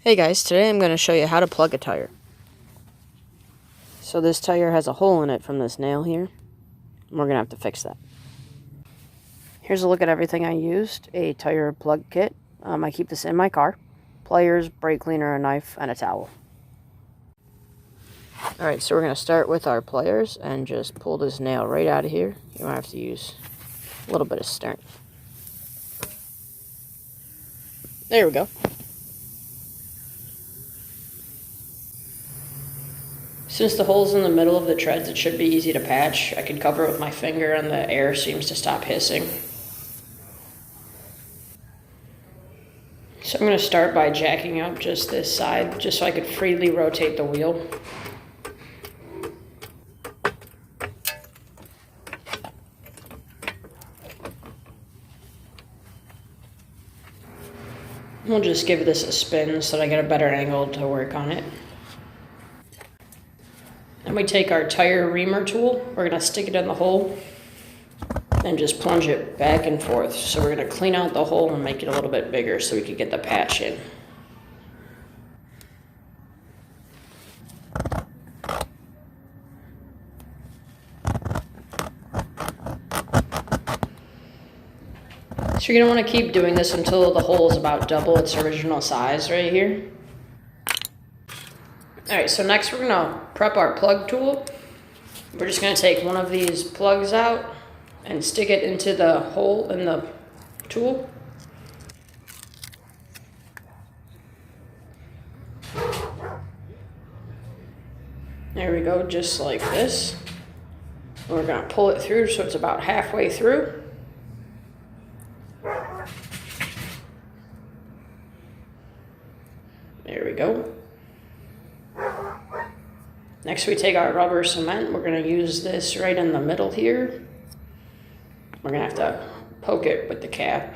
Hey guys, today I'm going to show you how to plug a tire. So this tire has a hole in it from this nail here, and we're going to have to fix that. Here's a look at everything I used. A tire plug kit. I keep this in my car. Pliers, brake cleaner, a knife, and a towel. Alright, so we're going to start with our pliers and just pull this nail right out of here. You might have to use a little bit of strength. There we go. Since the hole's in the middle of the treads, it should be easy to patch. I can cover it with my finger and the air seems to stop hissing. So I'm going to start by jacking up just this side, just so I could freely rotate the wheel. We'll just give this a spin so that I get a better angle to work on it. Then we take our tire reamer tool, we're going to stick it in the hole and just plunge it back and forth. So we're going to clean out the hole and make it a little bit bigger so we can get the patch in. So you're going to want to keep doing this until the hole is about double its original size right here. Alright, so next we're going to prep our plug tool. We're just going to take one of these plugs out and stick it into the hole in the tool. There we go, just like this. We're going to pull it through so it's about halfway through. There we go. Next we take our rubber cement. We're going to use this right in the middle here. We're going to have to poke it with the cap.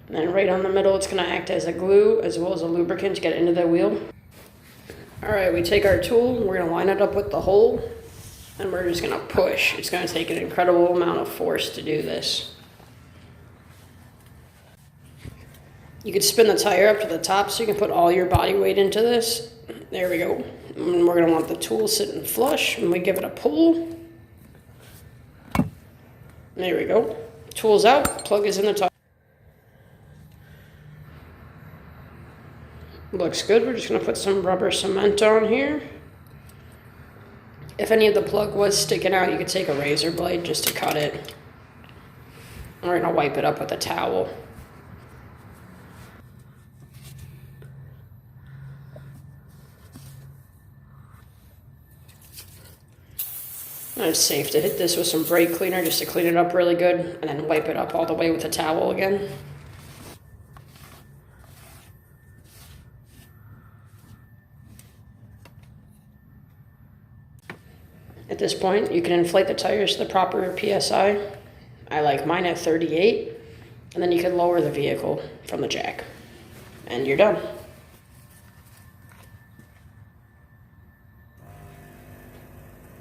And then right on the middle it's going to act as a glue as well as a lubricant to get into the wheel. Alright, we take our tool, we're going to line it up with the hole, and we're just going to push. It's going to take an incredible amount of force to do this. You could spin the tire up to the top so you can put all your body weight into this. There we go. And we're going to want the tool sitting flush and we give it a pull. There we go. Tool's out, plug is in the tire. Looks good. We're just going to put some rubber cement on here. If any of the plug was sticking out, you could take a razor blade just to cut it. We're going to wipe it up with a towel. It's safe to hit this with some brake cleaner just to clean it up really good, and then wipe it up all the way with a towel again. At this point, you can inflate the tires to the proper PSI. I like mine at 38, and then you can lower the vehicle from the jack. And you're done.